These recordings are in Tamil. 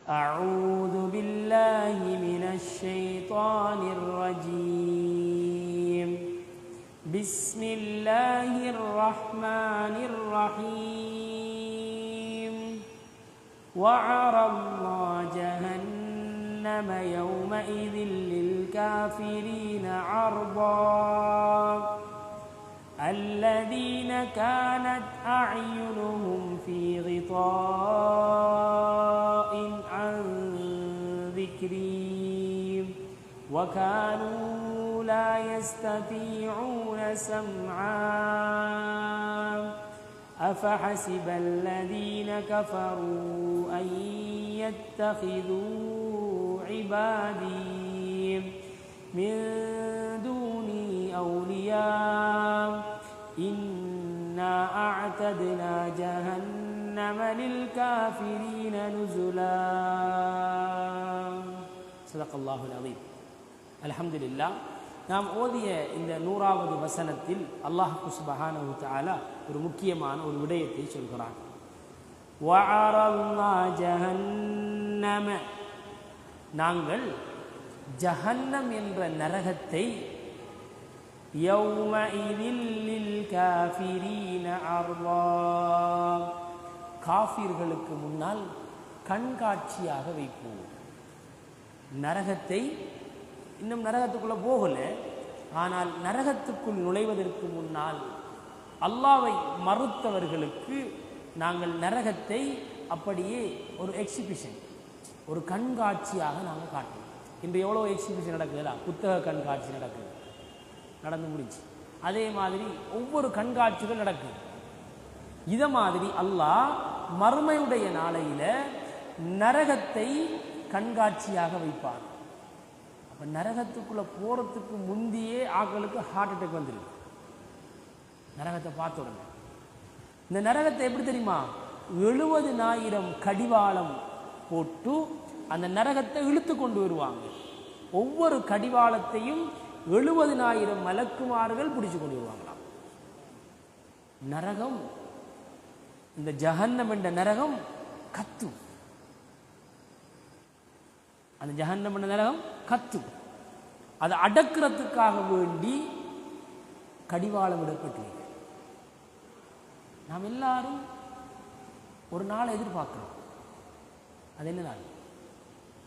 أعوذ بالله من الشيطان الرجيم بسم الله الرحمن الرحيم وعرضنا جهنم يومئذ للكافرين عرضا الذين كانت أعينهم في غطاء عن ذكري وكانوا لا يستطيعون سمعا أفحسب الذين كفروا أن يتخذوا عبادي من دوني أولياء إنا أعتدنا جهنم للكافرين نزلا صدق الله العظيم. الحمد لله. நாம் ஓதிய இந்த 100வது வசனத்தில் அல்லாஹ் சுப்ஹானஹு வ தஆலா ஒரு முக்கியமான ஒரு விடயத்தை சொல்கிறான். வஅரல்னா ஜஹன்னம, நாங்கள் ஜஹன்னம் என்ற நரகத்தை யௌமஇதில் லில் காஃபிரீன அர்வா, காஃபிர்களுக்கு முன்னால் கண்காட்சியாக வைப்போம். நரகத்தை இன்னும் நரகத்துக்குள்ளே போகல, ஆனால் நரகத்துக்குள் நுழைவதற்கு முன்னால் அல்லாஹ்வை மறுத்தவர்களுக்கு நாங்கள் நரகத்தை அப்படியே ஒரு எக்ஸிபிஷன், ஒரு கண்காட்சியாக நாங்கள் காட்டுவோம். இன்று எவ்வளோ எக்ஸிபிஷன் நடக்குதுல, புத்தக கண்காட்சி நடந்து முடிச்சு, அதே மாதிரி ஒவ்வொரு கண்காட்சிகள் நடக்குது. இதை மாதிரி அல்லாஹ் மறுமையுடைய நாளையில நரகத்தை கண்காட்சியாக வைப்பார். அப்போ நரகத்துக்குள்ளே போகிறதுக்கு முந்தியே ஆட்களுக்கு ஹார்ட் அட்டாக் வந்துருக்கு நரகத்தை பார்த்த உடனே. இந்த நரகத்தை எப்படி தெரியுமா, 70,000 கடிவாளம் போட்டு அந்த நரகத்தை இழுத்து கொண்டு வருவாங்க. ஒவ்வொரு கடிவாளத்தையும் 70,000 மலக்குமார்கள் பிடிச்சு கொண்டு வருவாங்களாம். நரகம், இந்த ஜஹன்னம் என்ற நரகம் கத்தும். அந்த ஜஹன்னம் என்ற நரகம் கத்தும். அதை அடக்கிறதுக்காக வேண்டி கடிவாளம் விடப்பட்டு நாம் எல்லாரும் ஒரு நாளை எதிர்பார்க்கிறோம். அது என்ன நாள்?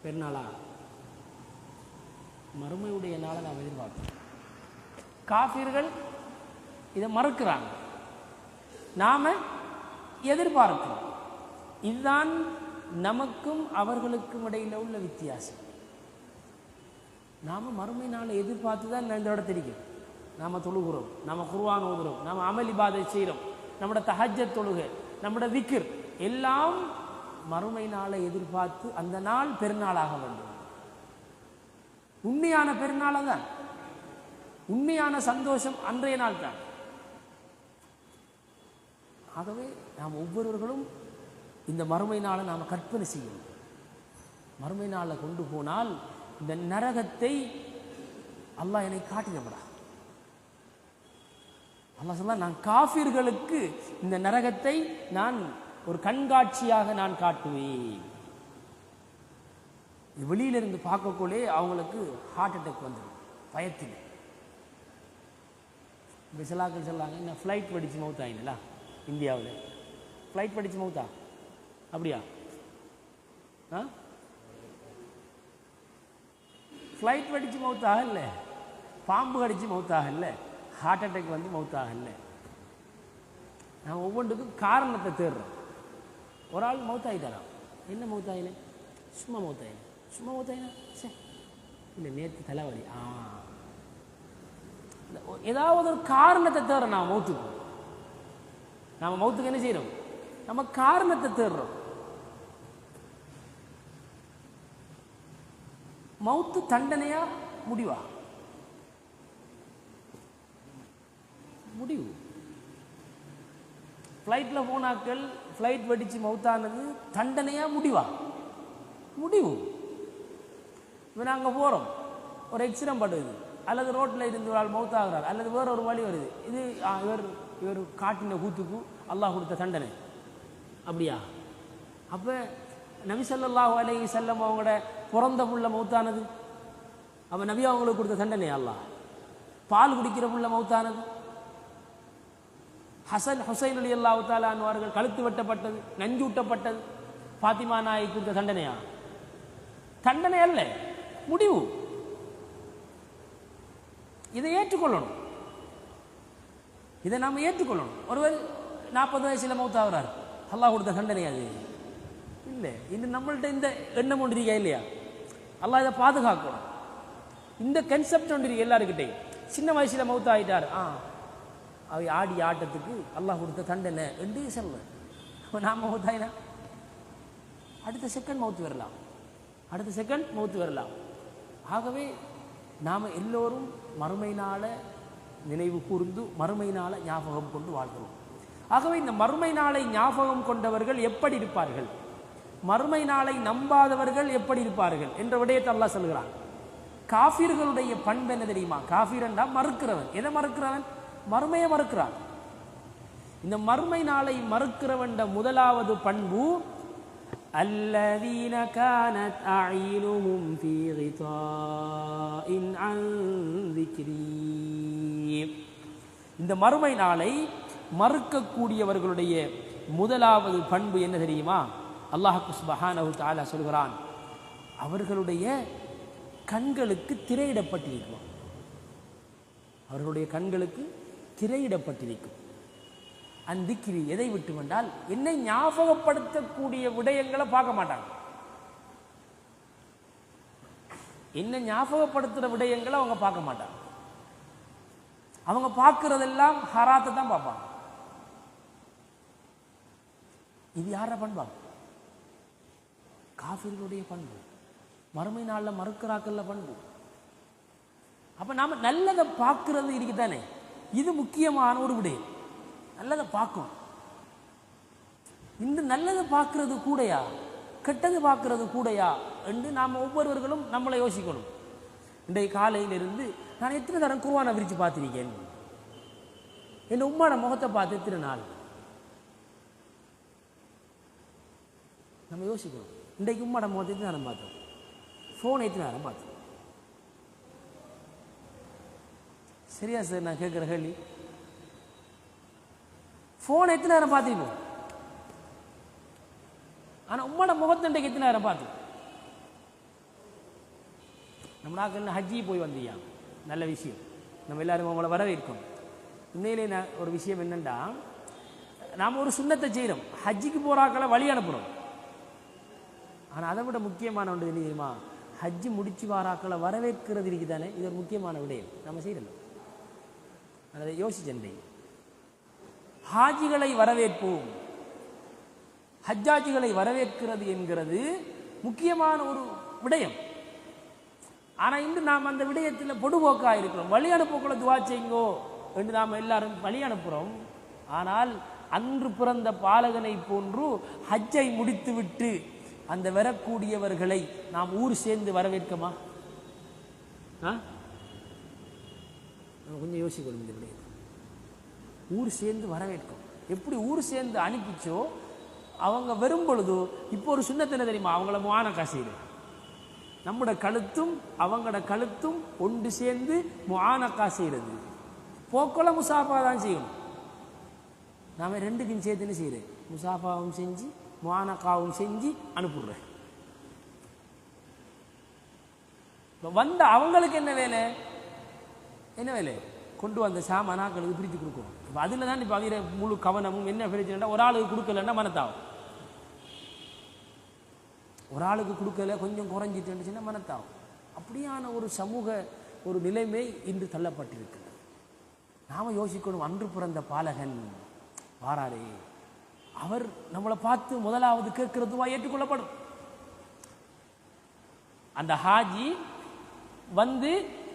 பெருநாளா? மறுமையுடைய நாளை நாம் எதிர்பார்க்கிறோம். காஃபிர்கள் இதை மறுக்கிறாங்க, நாம எதிர்பார்க்கிறோம். இதுதான் நமக்கும் அவர்களுக்கும் இடையில் உள்ள வித்தியாசம். நாம் மறுமை நாளை எதிர்பார்த்து தான் இந்த இடத்துல தெரியும். நாம் தொழுகிறோம், நாம் குர்ஆன் ஓதுகிறோம், நாம் அமல் இபாதத் செய்கிறோம், நம்முடைய தஹஜ்ஜத் தொழுகை, நம்முடைய திக்ர் எல்லாம் மறுமை நாளை எதிர்பார்த்து அந்த நாள் பெருநாளாக வேண்டும். உண்மையான பெருநாள் தான், உண்மையான சந்தோஷம் அன்றைய நாள் தான். ஆகவே நாம் ஒவ்வொருவர்களும் இந்த மறுமை நாளை நாம் கற்பனை செய்யணும். மறுமை நாளை கொண்டு போனால் இந்த நரகத்தை அல்லாஹ் என்னை காட்டினப்படா. அல்லாஹ் சொல்ல, நான் காஃபிர்களுக்கு இந்த நரகத்தை நான் ஒரு கண்காட்சியாக நான் காட்டுவேன். வெளியிலிருந்து பார்க்கக்குள்ளே அவங்களுக்கு ஹார்ட் அட்டாக் வந்துடும் பயத்தில். சிலாக்கள் சொல்லாங்க, இன்னும் ஃப்ளைட் படித்து மவுத்தாயினா இந்தியாவில், ஃப்ளைட் படித்து மவுத்தா அப்படியா? ஃப்ளைட் படித்து மவுத்தாக இல்லை, பாம்பு கடிச்சு மவுத்தாக இல்லை, ஹார்ட் அட்டாக் வந்து மவுத்தாக இல்லை. நான் ஒவ்வொன்றுக்கும் காரணத்தை தேடுறோம். ஒரு ஆள் மவுத்தாயிட்டாராம். என்ன மவுத்தாயில? சும்மா மவுத்தாயில. சும்மா மவுத்தாயினா சரி இல்லை, நேற்று தலைவலி. ஏதாவது ஒரு காரணத்தை தேடுறோம். நாம் மவுத்துக்கு என்ன செய்யறோம்? நம்ம காரணத்தை தேடுறோம். மவுத்து தண்டனையா முடிவா? முடிவு. ஃப்ளைட்டில் போனாக்கள் ஃப்ளைட் வெடிச்சு மவுத்தானது தண்டனையா முடிவா? முடிவு. இப்போ நாங்கள் போகிறோம், ஒரு எக்ஸிடென்ட் படுது, அல்லது ரோட்டில் இருந்து ஒரு ஆள் மவுத்தாகிறார், அல்லது வேற ஒரு வழி வருது, இது இவர் காட்டின கூத்துக்கு அல்லாஹ் கொடுத்த தண்டனை அப்படியா? அப்போ நபி ஸல்லல்லாஹு அலைஹி வஸல்லம் அவங்களோட பிறந்த புள்ள மௌத்தானது, அவன் நபி அவங்களுக்கு கொடுத்த தண்டனை அல்லாஹ். பால் குடிக்கிற புள்ள மௌத்தானது, ஹசன் ஹுசைன் ரலியல்லாஹு தஆலா அன்ஹு கழுத்து வெட்டப்பட்டது, நஞ்சூட்டப்பட்டது, ஃபாத்திமா நாயகி கொடுத்த தண்டனையா? தண்டனை அல்ல, முடிவு. இதை ஏற்றுக்கொள்ளணும், இதை நாம் ஏற்றுக்கொள்ளணும். ஒருவர் 40 வயசில் மௌத்தாகிறார், அல்லாஹ் கொடுத்த தண்டனை அது இல்லை. இன்னும் நம்மள்ட்ட இந்த எண்ணம் ஒன்று இருக்கா இல்லையா? அல்லாஹ் இதை பாதுகாக்கணும். இந்த கன்செப்ட் ஒன்று இருக்கு எல்லாருக்கிட்டையும். சின்ன வயசில் மௌத்தா ஆகிட்டார், அவை ஆடிய ஆட்டத்துக்கு அல்லாஹ் கொடுத்த தண்டனை என்று சொல்லுவேன். நாம் மௌத்தாயினா அடுத்த செகண்ட் மௌத்து வரலாம், அடுத்த செகண்ட் மௌத்து வரலாம். ஆகவே நாம் எல்லோரும் மறுமை நாள நினைவு கூர்ந்து மறுமை நாளை ஞாபகம் கொண்டு வாழ்கிறோம். ஆகவே இந்த மறுமை நாளை ஞாபகம் கொண்டவர்கள் எப்படி இருப்பார்கள், மறுமை நாளை நம்பாதவர்கள் எப்படி இருப்பார்கள் என்ற விடயத்தை அல்லாஹ் சொல்கிறான். காஃபிர்களுடைய பண்பு என்ன தெரியுமா? காஃபிர் என்றால் மறுக்கிறவன். எதை மறுக்கிறவன்? மறுமையை மறுக்கிறான். இந்த மறுமை நாளை மறுக்கிறவன் முதலாவது பண்பு الذين كانت أعينهم في غطاء عن ذكري. இந்த மறுமை நாளை மறுக்கக்கூடியவர்களுடைய முதலாவது பண்பு என்ன தெரியுமா? அல்லாஹ் சுப்ஹானஹு தஆலா சொல்கிறான், அவர்களுடைய கண்களுக்கு திரையிடப்பட்டிருக்கும். அவர்களுடைய கண்களுக்கு திரையிடப்பட்டிருக்கும். அந்திக்கிரி எதை விட்டு வந்தால் என்னை ஞாபகப்படுத்தக்கூடிய விடயங்களை பார்க்க மாட்டாங்க. என்னை ஞாபகப்படுத்துகிற விடயங்களை அவங்க பார்க்க மாட்டாங்க. அவங்க பார்க்கறதெல்லாம் ஹராத்தை தான் பார்ப்பாங்க. இது யார பண்பாங்க? காஃபிர்களுடைய பண்பு, மறுமை நாளில் மறுக்கிறாக்கல்ல பண்பு. அப்ப நாம நல்லதை பார்க்கறது இருக்குதானே, இது முக்கியமான ஒரு விடயம். நல்லதை பார்க்கணும். இந்த நல்லதை பார்க்கறது கூடையா, கெட்டது பார்க்கறது கூடையா என்று நாம் ஒவ்வொருவர்களும் நம்மளை யோசிக்கணும். இன்றைய காலையிலிருந்து நான் எத்தனை தரம் குர்ஆனை விரிச்சு பார்த்திருக்கேன், என் உம்மாட முகத்தை பார்த்து எத்தனை நாள் நம்ம யோசிக்கணும். இன்றைக்கு உம்மாட முகத்தை எத்தனை நேரம் பார்த்தோம், ஃபோன் எத்தனை நேரம் பார்த்தோம்? சரியா சார் நான் கேட்குற கேள்வி? ஃபோன் எத்தனை நேரம் பார்த்துருக்கோம், ஆனால் உம்மோட முகத்தண்டைக்கு எத்தனை நேரம் பார்த்து? நம்ம நாங்கள் ஹஜ்ஜி போய் வந்தியா, நல்ல விஷயம், நம்ம எல்லாரும் அவங்கள வரவேற்கணும். உண்மையிலே ஒரு விஷயம் என்னென்னா, நாம் ஒரு சுண்ணத்தை செய்கிறோம், ஹஜ்ஜிக்கு போகிறாக்களை வழி அனுப்புகிறோம். ஆனால் அதை விட முக்கியமான ஒன்று தெரியுமா? ஹஜ்ஜி முடிச்சு வாராக்களை வரவேற்கிறது இருக்குதானே, இது ஒரு முக்கியமான விடயம் நம்ம செய்யணும். அதை யோசிச்சேன். ஹாஜிகளை வரவேற்போம், ஹஜ்ஜாஜிகளை வரவேற்கிறது என்கிறது முக்கியமான ஒரு விடயம். ஆனால் இன்று நாம் அந்த விடயத்தில் பொடுபோக்காக இருக்கிறோம். வழி அனுப்பக்குள்ள துவா செய்யுங்கோ என்று நாம் எல்லாரும் வழி அனுப்புகிறோம். ஆனால் அன்று பிறந்த பாலகனை போன்று ஹஜ்ஜை முடித்துவிட்டு அந்த வரக்கூடியவர்களை நாம் ஊர் சேர்ந்து வரவேற்கமா? கொஞ்சம் யோசிக்கணும் இந்த விடயத்தை. ஊர் சேர்ந்து வரவேற்கும். எப்படி ஊர் சேர்ந்து அனுப்பிச்சோ அவங்க வரும் பொழுது இப்போ ஒரு சுண்ணத்தின தெரியுமா? அவங்கள முஆன காசீரு, நம்மளோட கழுத்தும் அவங்களோட கழுத்தும் ஒன்று சேர்ந்து முஆன காசீருது. போக்கொள்ள முசாஃபா தான் செய்யணும். நாம் ரெண்டுக்கும் சேர்த்துன்னு செய்கிறேன். முசாஃபாவும் செஞ்சு முஆனகாவும் செஞ்சு அனுப்பிடுறேன். வந்த அவங்களுக்கு என்ன வேலை? என்ன வேலை? கொண்டு வந்த சாமானாக்களுக்கு பிரித்து கொடுக்கணும். இப்போ அதில் தான் இப்போ அவங்க முழு கவனமும். என்ன பிரச்சனைனா, ஒரு ஆளுக்கு கொடுக்கலன்னா மனத்தாகும், ஒரு ஆளுக்கு கொடுக்கல கொஞ்சம் குறைஞ்சிட்டுச்சுன்னா மனத்தாகும். அப்படியான ஒரு சமூக ஒரு நிலைமை இன்று தள்ளப்பட்டிருக்கு. நாம் யோசிக்கணும், அன்று பிறந்த பாலகன் வாராரே, அவர் நம்மளை பார்த்து முதலாவது கேட்கிறதுவா ஏற்றுக்கொள்ளப்படும். அந்த ஹாஜி வந்து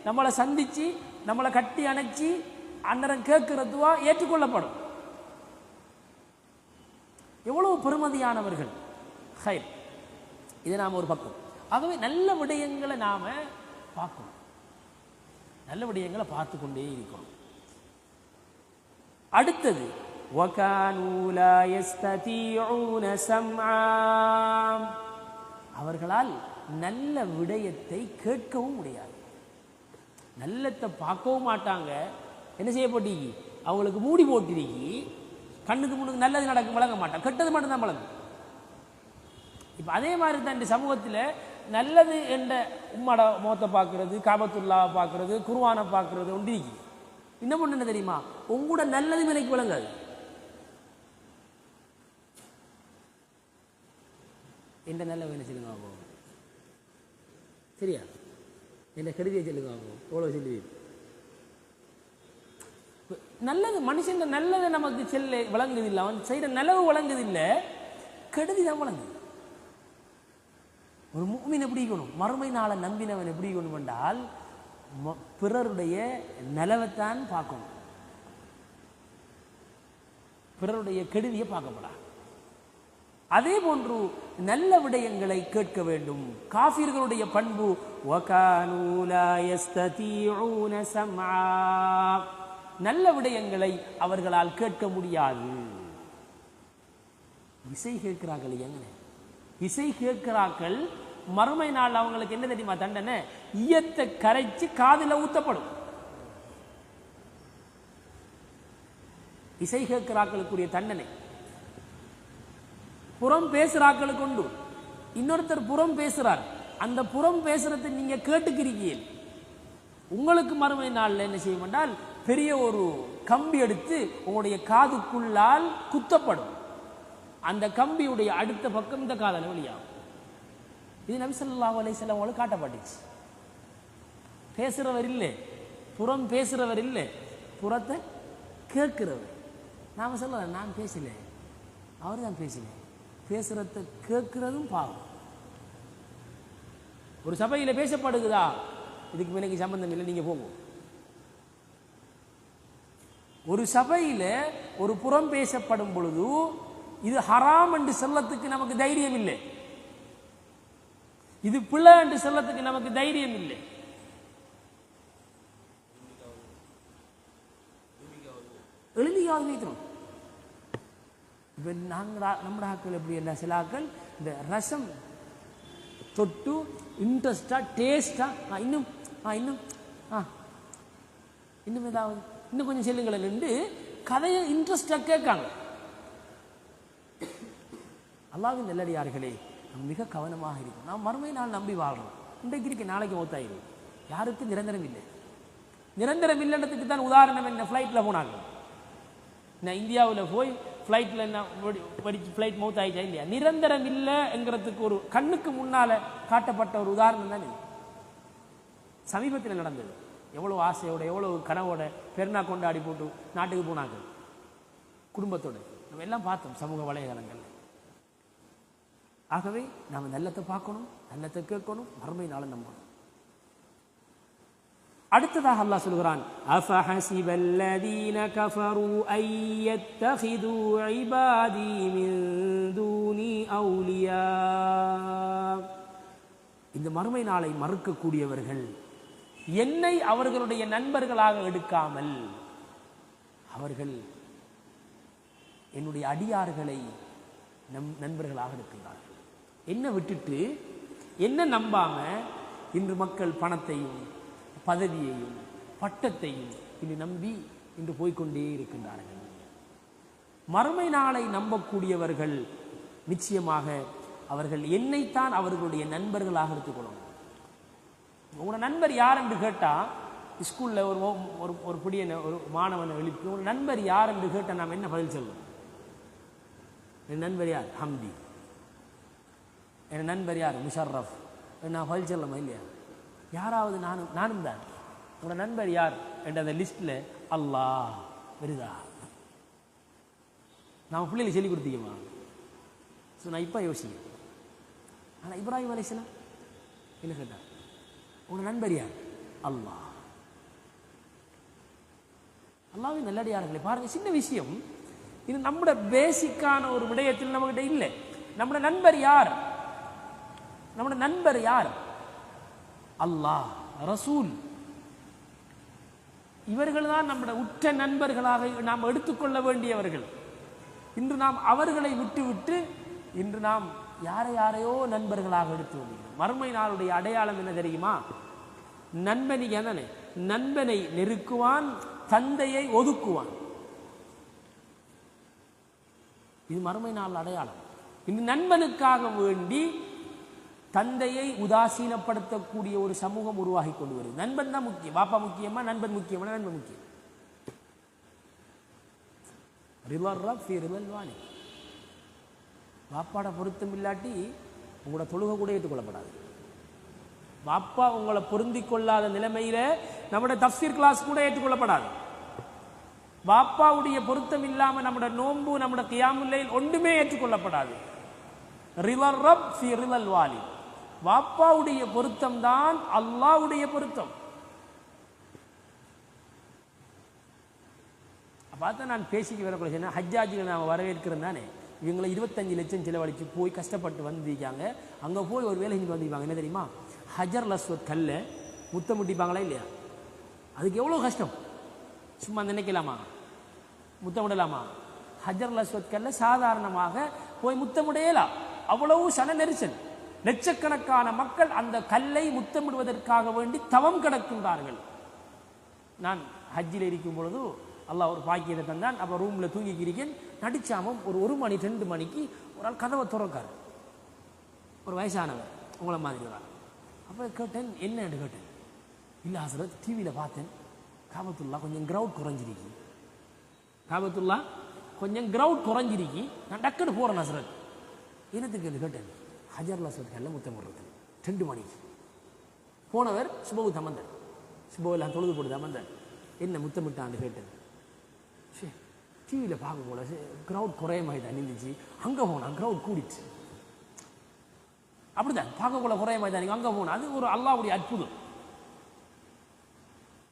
நம்மளை சந்திச்சு நம்மளை கட்டி அணைச்சி அன்னரம் கேட்கிறதுவா ஏற்றுக்கொள்ளப்படும். எவ்வளவு பெருமதியானவர்கள். ஹைர், இது நாம் ஒரு பக்கம். ஆகவே நல்ல விடயங்களை நாம பார்க்கணும், நல்ல விடயங்களை பார்த்து கொண்டே இருக்கணும். அடுத்தது وَكَانُوا لَا يَسْتَطِيعُونَ سَمْعًا அவர்களால் நல்ல விடயத்தை கேட்கவும் முடியாது. நல்லத்தை பார்க்கவும் மாட்டாங்க. என்ன செய்யப்பட்டீங்க? அவங்களுக்கு மூடி போட்டிருக்கி, கண்ணுக்கு முன்னுக்கு நல்லது நடக்கும் வழங்க மாட்டாங்க, கெட்டது மட்டும்தான் வழங்கும். இப்போ அதே மாதிரி தான் இந்த சமூகத்தில் நல்லது என்ற உம்மட முகத்தை பார்க்கறது, காபத்துல்லாவை பார்க்கறது, குர்ஆனை பார்க்கறது ஒன்று இருக்கு. இன்னும் ஒன்று என்ன தெரியுமா? உங்களோட நல்லது விலைக்கு விளங்காது. எந்த நல்ல வேலை சொல்லுங்க ஆகும், சரியா? எந்த கருதியை சொல்லுங்க ஆகும், எவ்வளோ சொல்லுவீங்க? நல்லது மனுஷன் நல்லதை நமக்கு செல்ல வழங்குதில்லை, அவன் செய்கிற நலவு வழங்குதில்லை, கெடுதி தான் வழங்குது. ஒரு முஃமின் எப்படி இருக்கணும்? மறுமை நாளை நம்பினவன் எப்படி இருக்கணும் என்றால் பிறருடைய நலவைத்தான் பார்க்கணும், பிறருடைய கெடுதியை பார்க்கப்படாது. அதே போன்று நல்ல விடயங்களை கேட்க வேண்டும். காஃபிர்களுடைய பண்பு நல்ல விடயங்களை அவர்களால் கேட்க முடியாது. இசை கேட்கிறார்கள். எங்க இசை கேட்கிறார்கள்? மறுமை நாள் அவங்களுக்கு என்ன தெரியுமா தண்டனை? ஈயத்தை கரைச்சு காதில் ஊத்தப்படும். இசை கேட்கிறார்களுக்குரிய தண்டனை. புறம் பேசுறாக்களுக்கு உண்டு. இன்னொருத்தர் புறம் பேசுறார், அந்த புறம் பேசுறதை நீங்க கேட்டுக்கிறீர்கள். உங்களுக்கு மறுமை நாள் என்ன செய்யும் என்றால் பெரிய ஒரு கம்பி எடுத்து உங்களுடைய காதுக்குள்ளால் குத்தப்படும். அந்த கம்பியுடைய அடுத்த பக்கம் இந்த காதல வழியாகும். இது நபி ஸல்லல்லாஹு அலைஹி வஸல்லம் அவங்களுக்கு காட்டப்பட்டுச்சு. பேசுறவர் இல்லை, புறம் பேசுறவர் இல்லை, புறத்தை கேட்கிறவர். நாம சொல்ல நான் பேசல, அவர் தான் பேசல. பேசுறத கேட்கிறதும் பாவம். ஒரு சபையில் பேசப்படுகுதா, இதுக்கு எனக்கு சம்பந்தம் இல்லை, நீங்க போங்க. ஒரு சபையில் ஒரு புறம் பேசப்படும் பொழுது இது ஹராம் என்று சொல்லத்துக்கு நமக்கு தைரியம் இல்லை, இது பிள்ளை என்று சொல்லத்துக்கு நமக்கு தைரியம் இல்லை. எழுதியாவது வைக்கிறோம். இப்போ நாங்கள் நம்ம ஆக்கள் எப்படி என்ன சில ஆக்கள் இந்த ரசம் தொட்டு இன்ட்ரெஸ்டா டேஸ்டா இன்னும் இன்னும் இன்னும் ஏதாவது இன்னும் கொஞ்சம் செல்லுங்கள் நின்று கதையை இன்ட்ரெஸ்டா கேட்காங்க. அல்லாஹ்வின் நல்லடியார்களே, நம்ம மிக கவனமாக இருக்கும். நாம் மறுமை நாள் நம்பி வாழ்றோம். இன்றைக்கு இருக்க நாளைக்கு மௌத்தாயிரும். யாருக்கும் நிரந்தரம் இல்லை. நிரந்தரம் இல்லைன்றதுக்கு தான் உதாரணம் என்ன, ஃப்ளைட்டில் போனாங்க. நான் இந்தியாவில் போய் ஃப்ளைட்டில் என்ன படிச்சு ஃப்ளைட் மவுத் ஆகிட்டா இல்லையா? நிரந்தரம் இல்லைங்கிறதுக்கு ஒரு கண்ணுக்கு முன்னால் காட்டப்பட்ட ஒரு உதாரணம் தான் இது. சமீபத்தில் நடந்தது. எவ்வளோ ஆசையோட எவ்வளோ கனவோட பெருநா கொண்டாடி போட்டு நாட்டுக்கு போனாங்க குடும்பத்தோடு. நம்ம எல்லாம் பார்த்தோம் சமூக வலைதளங்கள். ஆகவே நாம் நல்லத்தை பார்க்கணும், நல்லத்தை கேட்கணும், மறுமை நாளை நம்பணும். அடுத்ததாக அல்லாஹ் சொல்கிறான், அஃபஹஸிபல்லதீன கஃபரு அய்யத்தகிது இபாதி மின் தூனி அவுலியா. இந்த மறுமை நாளை மறுக்கக்கூடியவர்கள் என்னை அவர்களுடைய நண்பர்களாக எடுக்காமல் அவர்கள் என்னுடைய அடியார்களை நண்பர்களாக எடுக்கின்றார்கள். என்ன விட்டுட்டு என்ன நம்பாம இன்று மக்கள் பணத்தையும் பதவியையும் பட்டத்தையும் இன்று நம்பி இன்று போய்கொண்டே இருக்கின்றார்கள். மறுமை நாளை நம்பக்கூடியவர்கள் நிச்சயமாக அவர்கள் என்னைத்தான் அவர்களுடைய நண்பர்களாக எடுத்துக்கொள்ளணும். உங்களோட நண்பர் யார் என்று கேட்டால், ஸ்கூலில் ஒரு புதிய ஒரு மாணவனை எழுப்பி உங்களோட நண்பர் யார் என்று கேட்டால் நாம் என்ன பதில் சொல்லுவோம்? என் நண்பர் யார்? ஹம்தி. என் நண்பர் யார்? முஷர்ரஃப். நான் பதில் சொல்லமா இல்லையா? யாராவது நானும் தான். உங்களோட நண்பர் யார் என்ற அந்த லிஸ்ட்டில் அல்லாஹ் வருதா? நான் பிள்ளைகளை சொல்லி கொடுத்தீங்கம்மா. ஸோ நான் இப்போ யோசிக்கிறேன். ஆனால் இப்ராஹிம் அலைஹிஸ்ஸலாம் என்ன கேட்டார்? உங்களோட நண்பர் யார்? அல்லாஹ். அல்லாஹ்வின் நல்லடியார்களே பாருங்க, சின்ன விஷயம் இது. நம்முடைய பேசிக்கான ஒரு விடயத்தில் நம்மகிட்ட இல்லை. நம்முடைய நண்பர் யார்? நம்முடைய நண்பர் யார்? அல்லாஹ், ரசூல். இவர்கள் தான் நம்முடைய உற்ற நண்பர்களாக நாம் எடுத்துக்கொள்ள வேண்டியவர்கள். இன்று நாம் அவர்களை விட்டு இன்று நாம் யாரையோ நண்பர்களாக எடுத்து வந்தீங்க. மறுமை நாளுடைய அடையாளம் என்ன தெரியுமா? நண்பனை நெருக்குவான், தந்தையை ஒதுக்குவான். இது மறுமை நாள் அடையாளம். இந்த நண்பனுக்காக வேண்டி தந்தையை உதாசீனப்படுத்தக்கூடிய ஒரு சமூகம் உருவாகி கொண்டு வருது. நண்பன் தான் முக்கியம். பாப்பா முக்கியமா, நண்பன் முக்கியமா? நண்பன் முக்கியம். பாப்பாட பொருத்தம் இல்லாட்டி உங்களோட தொழுகை கூட ஏற்றுக்கொள்ளப்படாது. பாப்பா உங்களை பொருந்தி கொள்ளாத நிலைமையில நம்முடைய தஃப்சீர் கிளாஸ் கூட ஏற்றுக்கொள்ளப்படாது. பாப்பாவுடைய பொருத்தம் இல்லாம நம்முடைய நோன்பு, நம்முடைய கியாமுல் லைல் ஒன்றுமே ஏற்றுக்கொள்ளப்படாது. ரிலர் ரப் ஃபி ரிலல் வாலி. பாப்பாவுடைய பொருத்தம் தான் அல்லாஹ்வுடைய பொருத்தம். பார்த்தா நான் பேசிக்கு வரக்கூடிய ஹஜ்ஜாஜிகளை நாம் வரவேற்கிறேன் தானே. இவங்களை 25 லட்சம் செலவழித்து போய் கஷ்டப்பட்டு வந்திருக்காங்க. அங்கே போய் ஒரு வேலை செஞ்சு வந்திருப்பாங்க. என்ன தெரியுமா? ஹஜர் லஸ்வத் கல்ல முத்தமிட்டிப்பாங்களா இல்லையா? அதுக்கு எவ்வளோ கஷ்டம். சும்மா நினைக்கலாமா? முத்தமிடலாமா? ஹஜர் லஸ்வத் கல்ல சாதாரணமாக போய் முத்தமிடையலாம். அவ்வளவு சன நெரிசல். லட்சக்கணக்கான மக்கள் அந்த கல்லை முத்தமிடுவதற்காக வேண்டி தவம் கிடக்கின்றார்கள். நான் ஹஜ்ஜில் இருக்கும் பொழுது அல்லாஹ் ஒரு பாக்கியத்தை தந்தான். அப்போ ரூமில் தூங்கிக்கிறீங்க. நடிச்சாமல் ஒரு 1 மணி 2 மணிக்கு ஒரு ஆள் கதவை திறக்காரு. ஒரு வயசானவர், உங்களை மாதிரி ஒரு ஆள். அப்போ கேட்டேன், என்னன்னு கேட்டேன். இல்லை ஹசரத், டிவியில் பார்த்தேன், காபத்துல்லா கொஞ்சம் கிரவுட் குறைஞ்சிருக்கு. காபத்துல்லா கொஞ்சம் கிரவுட் குறைஞ்சிருக்கு. நான் டக்குன்னு போகிறேன் ஹசரத். என்னத்துக்கு கேட்டேன். ஹஜர் லஸ்வத் கல்ல முத்தம் போடுறது 2 மணிக்கு. போனவர் சுபவு தமந்தன். சுபவெல்லாம் தொழுது போட்டு தமந்தன். என்ன முத்தமிட்டான்னு கேட்டேன். டிவியில் பார்க்க போல கிரவுட் குறைய மாதிரி தான் இருந்துச்சு. அங்கே போனால் கிரவுட் கூடிச்சு. அப்படிதான் பார்க்க போல குறைய மாதிரி தான். அங்கே போனால் அது ஒரு அல்லாஹ்வுடைய அற்புதம்.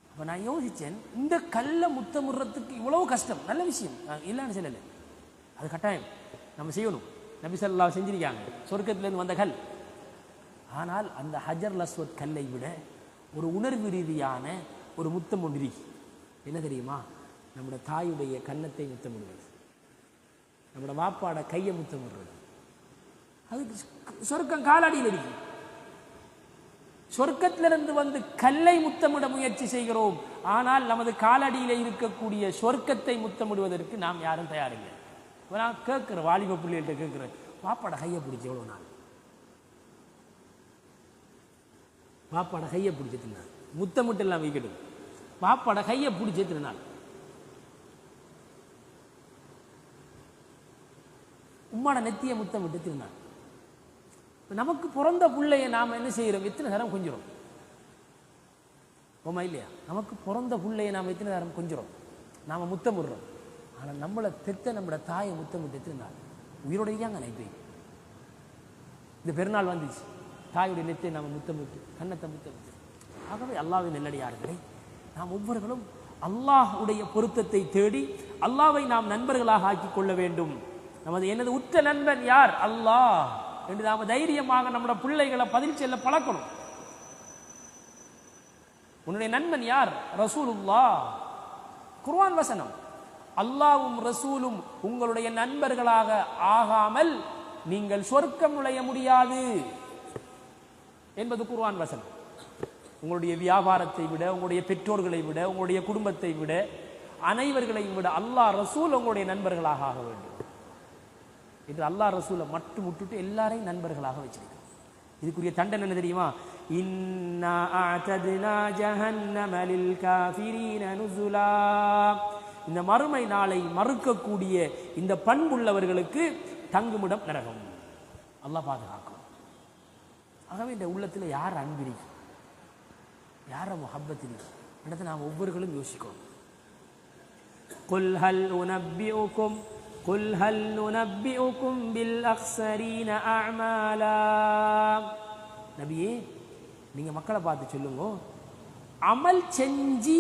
அப்போ நான் யோசித்தேன், இந்த கல்லை முத்தமிடுறதுக்கு இவ்வளவு கஷ்டம். நல்ல விஷயம், இல்லைன்னு சொல்லலை. அது கட்டாயம் நம்ம செய்யணும். நபி ஸல்லல்லாஹு செஞ்சிருக்காங்க, சொர்க்கத்திலேருந்து வந்த கல். ஆனால் அந்த ஹஜர் லஸ்வத் கல்லை விட ஒரு உணர்வு ரீதியான ஒரு முத்தம் ஒன்று இருக்கு. என்ன தெரியுமா? நம்முடைய தாயுடைய கன்னத்தை முத்தமிடுவது, நம்முடைய வாப்பாட கையை முத்தமிடுறது. அதுக்கு சொர்க்கம் காலடியில் இருக்கு. சொர்க்கத்திலிருந்து வந்து கல்லை முத்தமிட முயற்சி செய்கிறோம். ஆனால் நமது காலடியில் இருக்கக்கூடிய சொர்க்கத்தை முத்தமிடுவதற்கு நாம் யாரும் தயாரில்லை. நான் கேட்குறேன், வாலிப பிள்ளைகிட்ட கேட்குறேன், வாப்பாட கையை பிடிச்சி எவ்வளோ நாள்? வாப்பாட கையை பிடிச்சிட்டு முத்தமிட்டு எல்லாம் வைக்கட்டும். வாப்பாட கையை பிடிச்சிட்டு நாள். உம்மாட நெத்திய முத்தமிட்டு திருநாள். நமக்கு பிறந்த பிள்ளைய நாம் என்ன செய்கிறோம்? எத்தனை நேரம் கொஞ்சிரும்? ஓமா இல்லையா? நமக்கு பிறந்த பிள்ளைய நாம் எத்தனை நேரம் கொஞ்சிரும்? நாம் முத்தமிடுறோம். ஆனால் நம்மளை பெற்ற நம்மளோட தாயை முத்தமிட்டு திருநாள். உயிரோடையாங்க நினைப்பேன். இந்த பெருநாள் வந்துச்சு, தாயுடைய நெத்தை நாம் முத்தமிட்டு, கன்னத்தை முத்தமிட்டு. ஆகவே அல்லாஹ்வின் நல்லடியார்களே, நாம் ஒவ்வொருவரும் அல்லாஹ்வுடைய பொருத்தத்தை தேடி அல்லாஹ்வை நாம் நண்பர்களாக ஆக்கிக் கொள்ள வேண்டும். எனது உற்ற நண்பன் யார்? அல்லாஹ் என்று நாம் தைரியமாக நம்முடைய பிள்ளைகளை பதில் செல்ல பழக்கணும். உன்னுடைய நண்பன் யார்? ரசூலுல்லாஹ். குர்ஆன் வசனம். அல்லாஹ்வும் ரசூலும் உங்களுடைய நண்பர்களாக ஆகாமல் நீங்கள் சொர்க்கம் நுழைய முடியாது என்பது குர்ஆன் வசனம். உங்களுடைய வியாபாரத்தை விட, உங்களுடைய பெற்றோர்களை விட, உங்களுடைய குடும்பத்தை விட, அனைவர்களையும் விட அல்லாஹ் ரசூல் உங்களுடைய நண்பர்களாக ஆக வேண்டும் என்று அல்லாஹ் ரசூலை மட்டும் விட்டுட்டு எல்லாரையும் நண்பர்களாக வச்சிருக்காங்க. இதுக்குரிய தண்டனை என்ன தெரியுமா? இன்னா அஅதனா ஜஹன்னம லில் காஃபிரீன நுஸுலா. இந்த மறுமை நாளை மறுக்கக்கூடிய இந்த பண்புள்ளவர்களுக்கு தங்குமிடம் நரகம். அல்லாஹ் பாதுகாக்கும். ஆகவே இந்த உள்ளத்தில் யார் அன்பிரிக்கு, யார முஹப்பத்திரிக்கு இடத்தை நாம் ஒவ்வொருவர்களும் யோசிக்கணும். குல் ஹல் உனப்பியுக்கும் قل هل ننبئكم بالأخسرين أعمالا. நபியே, நீங்க மக்களை பார்த்து சொல்லுங்க, அமல் செஞ்சு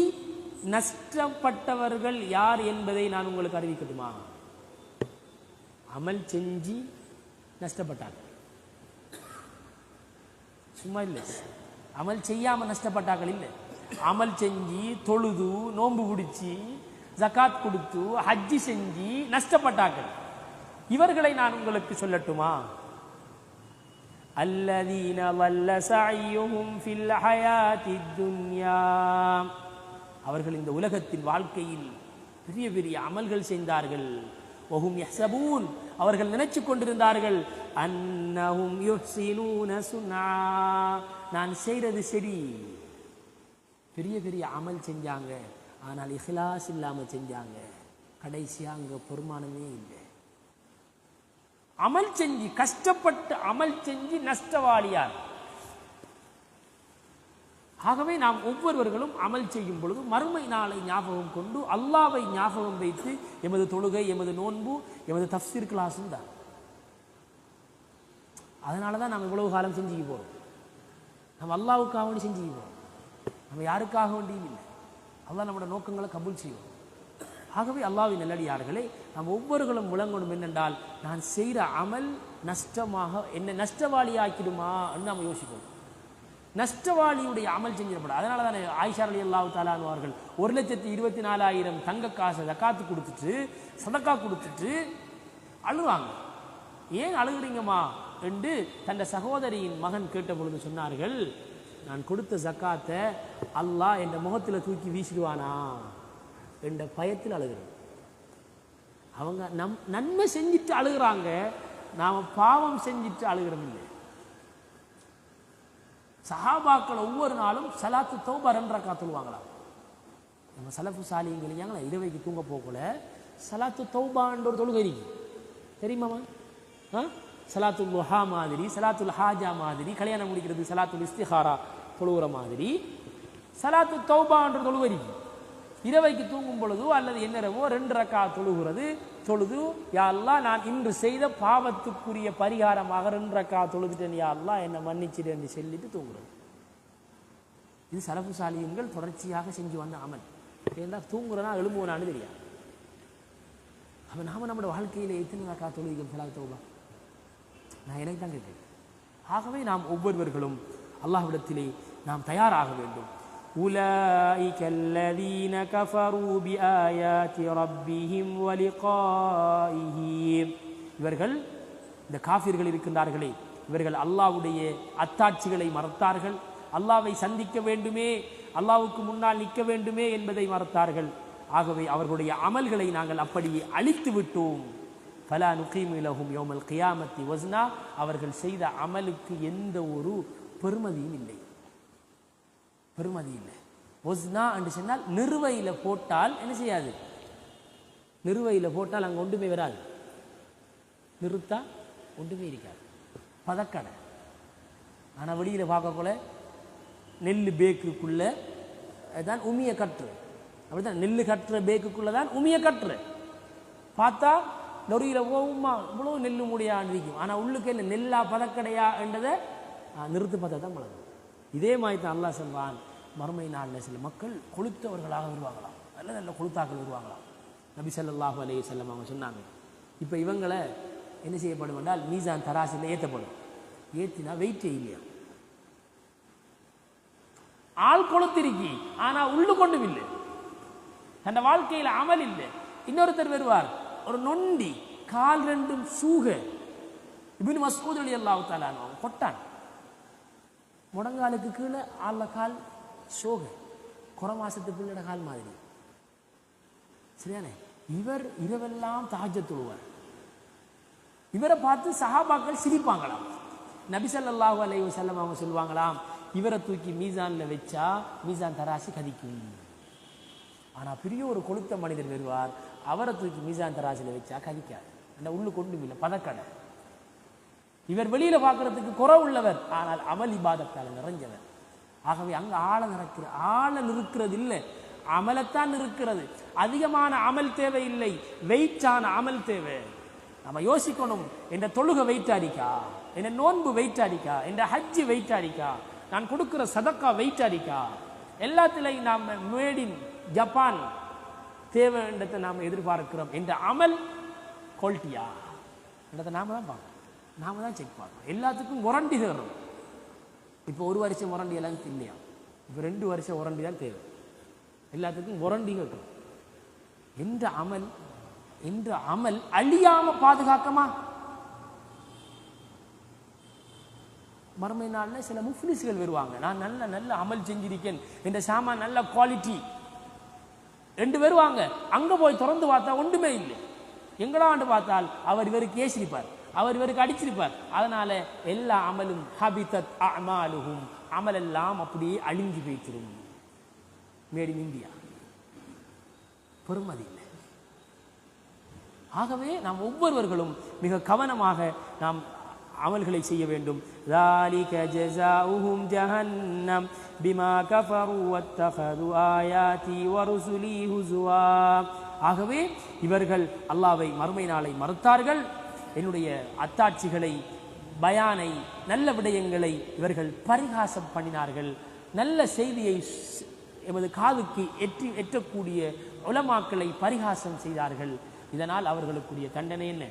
நஷ்டப்பட்டவர்கள் யார் என்பதை நான் உங்களுக்கு அறிவிக்கட்டுமா? அமல் செஞ்சு நஷ்டப்பட்டாங்க, சும்மா இல்லை. அமல் செய்யாம நஷ்டப்பட்டார்கள் இல்லை. அமல் செஞ்சு தொழுது நோன்பு பிடிச்சி ஜகாத் கொடுத்து ஹஜ்ஜி செஞ்சு நஷ்டப்பட்டார்கள். இவர்களை நான் உங்களுக்கு சொல்லட்டுமா? அல்லதீன வல்ல சஅய்யுஹும் ஃபில் ஹயாத்தித் துன்யா, அவர்கள் இந்த உலகத்தின் வாழ்க்கையில் பெரிய பெரிய அமல்கள் செய்தார்கள். வஹும் யஹ்ஸபூன், அவர்கள் நினைச்சு கொண்டிருந்தார்கள், அன்னஹும் யுஹ்ஸினூன சுன்ஆ, நான் செய்யறது சரி. பெரிய பெரிய அமல் செஞ்சாங்க, ஆனால் இஹ்லாஸ் இல்லாம செஞ்சாங்க. கடைசியா அங்க பொறுமானமே இல்லை. அமல் செஞ்சு கஷ்டப்பட்டு அமல் செஞ்சு நஷ்டவாளியார். ஆகவே நாம் ஒவ்வொருவர்களும் அமல் செய்யும் பொழுது மறுமை நாளை ஞாபகம் கொண்டு அல்லாஹ்வை ஞாபகம் வைத்து எமது தொழுகை, எமது நோன்பு, எமது தஃப்சீர் கிளாஸும் தான். அதனால தான் நாம் இவ்வளவு காலம் செஞ்சுக்க போகிறோம். நம்ம அல்லாஹ்வுக்காக வேண்டி செஞ்சுக்க போகிறோம், நம்ம யாருக்காக வேண்டியும் இல்லை. அல்லாஹ் நம்மளோட நோக்கங்களை கபூல் செய்வோம். ஆகவே அல்லாஹ்வின் நல்லடியார்களே, நாம் ஒவ்வொருகளும் முழங்கணும் என்னென்றால், நான் செய்கிற அமல் நஷ்டமாக என்ன நஷ்டவாளியாக்கிடுமா என்று நாம் யோசிக்கணும். நஷ்டவாளியுடைய அமல் செஞ்சிடப்படும். அதனால தான் ஆயிஷா ரலியல்லாஹு தஆலா அவர்கள் 1,24,000 தங்க காசை ஜகாத்து கொடுத்துட்டு சதக்கா கொடுத்துட்டு அழுவாங்க. ஏன் அழுகுறீங்கம்மா என்று தன் சகோதரியின் மகன் கேட்ட பொழுது சொன்னார்கள், நான் கொடுத்த ஜக்காத்தை அல்லாஹ் என் முகத்தில் தூக்கி வீசிடுவானா என்ற பயத்தில் அழுகிறேன். அவங்க நன்மை செஞ்சுட்டு அழுகிறாங்க, நாம் பாவம் செஞ்சுட்டு அழுகிறோம் இல்லை. சஹாபாக்கள் ஒவ்வொரு நாளும் சலாத்து தௌபா 2 ரக்காத் தொழுவாங்களாம். நம்ம சலஃபு சாலிங்களா இரவைக்கு தூங்க போகல சலாத்து தௌபான்ற ஒரு தொழுகை இருக்கு, தெரியுமாமா? சலாத்துல் லுஹா மாதிரி, சலாத்துல் ஹாஜா மாதிரி, கல்யாணம் முடிக்கிறது சலாத்துல் இஸ்திஹாரா தொழுகிற மாதிரி சலாத்து தௌபான்ற தொழுகை இருக்கு. இரவைக்கு தூங்கும் பொழுதோ அல்லது என்னரவோ 2 ரக்காத் தொழுகிறது. தொழுது, யா அல்லாஹ் நான் இன்று செய்த பாவத்துக்குரிய பரிகாரமாக 2 ரக்காத் தொழுதுட்டேன், யா அல்லாஹ் என்னை மன்னிச்சிடு என்று சொல்லிட்டு தூங்குறது. இது சலஃபு சாலிஹீன்கள் தொடர்ச்சியாக செஞ்சு வந்த அமல். ஏன்னா தூங்குறனா எழும்புவனான்னு தெரியாது. அப்போ நாம நம்மளோட வாழ்க்கையில் எத்தனை ரக்காத் தொழுகிறோம் சலாத்து தௌபா? நான் எனக்கு தான் கேட்கிறேன். ஆகவே நாம் ஒவ்வொருவர்களும் அல்லாஹ்விடத்திலே நாம் தயாராக வேண்டும். أولئك الذين كفروا بآيات ربهم ولقائه, இவர்கள் இந்த காஃபிர்கள் இருக்கின்றார்களே, இவர்கள் அல்லாஹ்வுடைய அத்தாட்சிகளை மறத்தார்கள். அல்லாஹ்வை சந்திக்க வேண்டுமே, அல்லாஹ்வுக்கு முன்னால் நிற்க வேண்டுமே என்பதை மறத்தார்கள். ஆகவே அவர்களுடைய அமல்களை நாங்கள் அப்படியே அழித்து விட்டோம். ஃபலா நுகீமு லஹும் யௌமல் கியாமத்தி வஸ்னா, அவர்கள் செய்த அமலுக்கு எந்த ஒரு பெறுமதியும் இல்லை, பெருமதி இல்லை. ஒஸ்னா என்று சொன்னால் நிறுவையில் போட்டால் என்ன செய்யாது, நிறுவையில் போட்டால் அங்கே ஒன்றுமே வராது, நிறுத்தா ஒன்றுமே இருக்காது, பதக்கடை. ஆனால் வெளியில் பார்க்கக்குள்ள நெல் பேக்குக்குள்ளே தான் உமியை கட்டுற, அப்படி தான் நெல் கட்டுற பேக்குக்குள்ளே தான் உமியை கட்டுற. பார்த்தா நொறியில் போகுமா இவ்வளோ நெல் முடியான்னு இருக்கும், ஆனால் உள்ளுக்கு என்ன நெல்லா பதக்கடையா என்றதை நிறுத்து பார்த்தா தான் பழகும். இதே மாதிரி தான் அல்லாஹ் சொல்வான், மறுமை நாளில் சில மக்கள் கொளுத்தவர்களாக வருவாங்களாம், நல்ல நல்ல கொளுத்தாக்கள் வருவாங்களாம். நபி ஸல்லல்லாஹு அலைஹி வஸல்லம் அவங்க சொன்னாங்க, இப்போ இவங்களை என்ன செய்யப்படும் என்றால் மீசான் தராசில் ஏற்றப்படும். ஏற்றினா வெயிட்டே இல்லையா, ஆள் கொளுத்திருக்கி ஆனால் உள்ளு கொண்டும் இல்லை, தன் வாழ்க்கையில் அமல் இல்லை. இன்னொருத்தர் வருவார், ஒரு நொண்டி, கால் 2 சூக. இப்னு மஸ்ஊத் ரலியல்லாஹு தஆலா அன்ஹு கொட்டான், முடங்காலுக்கு கீழே ஆள்ல கால் சோக, குறமாசத்து பிள்ளை கால் மாதிரி. சரியானே? இவர் இரவெல்லாம் தஹஜ்ஜத் தொழுவார். இவரை பார்த்து சஹாபாக்கள் சிரிப்பாங்களாம். நபி ஸல்லல்லாஹு அலைஹி வஸல்லம் அவங்க சொல்லுவாங்களாம், இவரை தூக்கி மீசானில் வச்சா மீசான் தராசி கதிக்கும். ஆனால் பெரிய ஒரு கொளுத்த மனிதர் வருவார், அவரை தூக்கி மீசான் தராசியில் வச்சா கதிக்காது, அந்த உள்ளு கொண்டும் இல்லை, பதக்கடை. இவர் வெளியில பார்க்கறதுக்கு குறை உள்ளவர், ஆனால் அமல் இபாதத்தால் நிறைஞ்சவர். ஆகவே அங்கே ஆள நிற்கிறது இல்லை, அமலத்தான் இருக்கிறது. அதிகமான அமல் தேவையில்லை, வெயிட்டான அமல் தேவை. நம்ம யோசிக்கணும், என்ற தொழுகை வெயிட் அடிக்கா, என்ற நோன்பு வெயிட் அடிக்கா, என்ற ஹஜ்ஜு வெயிட் அடிக்கா, நான் கொடுக்குற சதக்கா வெயிட் அடிக்கா. எல்லாத்திலையும் நாம் மேட் இன் ஜப்பான் தேவை என்றதை நாம் எதிர்பார்க்கிறோம். என்ற அமல் குவாலிட்டியா என்றதை நாம தான் பார்க்கணும், நாம தான் செக் பார்க்கணும். எல்லாத்துக்கும் வாரண்டி தர்றோம். இப்போ 1 வருஷம் வாரண்டி எல்லாம் இல்லையா, இப்போ 2 வருஷம் வாரண்டி தான் தேவை. எல்லாத்துக்கும் வாரண்டி கேட்கும். என்ற அமல் அழியாம பாதுகாக்கமா? மறுமை நாளில் சில முஃப்லிஸ்கள் வருவாங்க. நான் நல்ல நல்ல அமல் செஞ்சிருக்கேன், இந்த சாமான் நல்ல குவாலிட்டி ரெண்டு வருவாங்க. அங்கே போய் திறந்து பார்த்தா ஒன்றுமே இல்லை. எங்கடாண்டு பார்த்தால் அவர் இவருக்கு ஏசிருப்பார், அவர் இவருக்கு அடிச்சிருப்பார். அதனால எல்லா அமலும் ஹபிதத் அமாலுஹும், அமலெல்லாம் அப்படியே அழிஞ்சு போய்த்திரும். மேட் இன் இந்தியா பெருமதி இல்லை. ஆகவே நாம் ஒவ்வொருவர்களும் மிக கவனமாக நாம் அமல்களை செய்ய வேண்டும். ذَلِكَ جَزَاؤُهُمْ جَهَنَّمُ بِمَا كَفَرُوا وَاتَّخَذُوا آيَاتِي وَرُسُلِي هُزُوًا. ஆகவே இவர்கள் அல்லாஹ்வை மறுமை நாளை மறுத்தார்கள், என்னுடைய அத்தாட்சிகளை, பயானை, நல்ல விடயங்களை இவர்கள் பரிகாசம் பண்ணினார்கள். நல்ல செய்தியை எமது காதுக்கு எட்டக்கூடிய உலமாக்களை பரிகாசம் செய்தார்கள். இதனால் அவர்களுக்குரிய தண்டனை என்ன?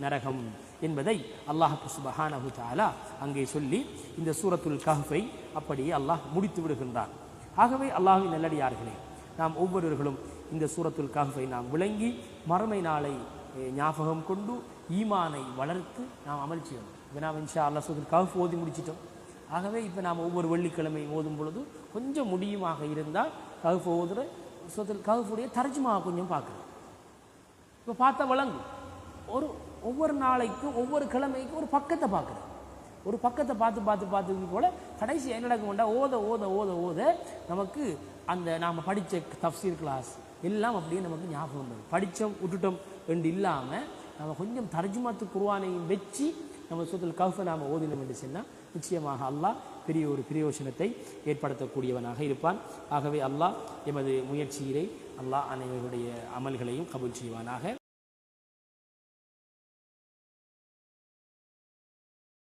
நரகம் என்பதை அல்லாஹ் சுப்ஹானஹு தஆலா அங்கே சொல்லி இந்த சூரத்துல் கஹ்ஃபை அப்படியே அல்லாஹ் முடித்து விடுகின்றான். ஆகவே அல்லாஹ்வின் நல்லடியார்களே, நாம் ஒவ்வொருவர்களும் இந்த சூரத்துல் கஹ்ஃபை நாம் விளங்கி மறுமை நாளை ஞாபகம் கொண்டு ஈமானை வளர்த்து நாம் அமல் செய்யணும். இப்போ நாம் இன்ஷா அல்லாஹ் சூரத்துல் கஹ்ஃப் ஓதி முடிச்சிட்டோம். ஆகவே இப்போ நாம் ஒவ்வொரு வெள்ளிக்கிழமை ஓதும் பொழுது கொஞ்சம் முடியுமாக இருந்தால் கஹ்ஃப் ஓதுற சூரத்துல் கஹ்ஃபுடைய தர்ஜுமா கொஞ்சம் பார்க்குறோம். இப்போ பார்த்தா வழங்கும். ஒவ்வொரு நாளைக்கும் ஒவ்வொரு கிழமைக்கும் ஒரு பக்கத்தை பார்க்குறோம். ஒரு பக்கத்தை பார்த்து போல கடைசி என்ன நடக்கும்டா ஓத ஓத ஓத ஓத நமக்கு அந்த நாம் படித்த தஃப்சீர் கிளாஸ் எல்லாம் அப்படியே நமக்கு ஞாபகம் வந்தது. படித்தோம் விட்டுட்டோம் என்று இல்லாமல் நம்ம கொஞ்சம் தர்ஜுமாத்து குர்ஆனையும் வச்சு நம்ம சூரத்துல் கஹ்ஃபை நாம் ஓதினோம் என்று சொன்னால் நிச்சயமாக அல்லாஹ் பெரிய ஒரு பிரயோசனத்தை ஏற்படுத்தக்கூடியவனாக இருப்பான். ஆகவே அல்லாஹ் எமது முயற்சியிலே அல்லாஹ் அனைவருடைய அமல்களையும் கபூல் செய்வானாக.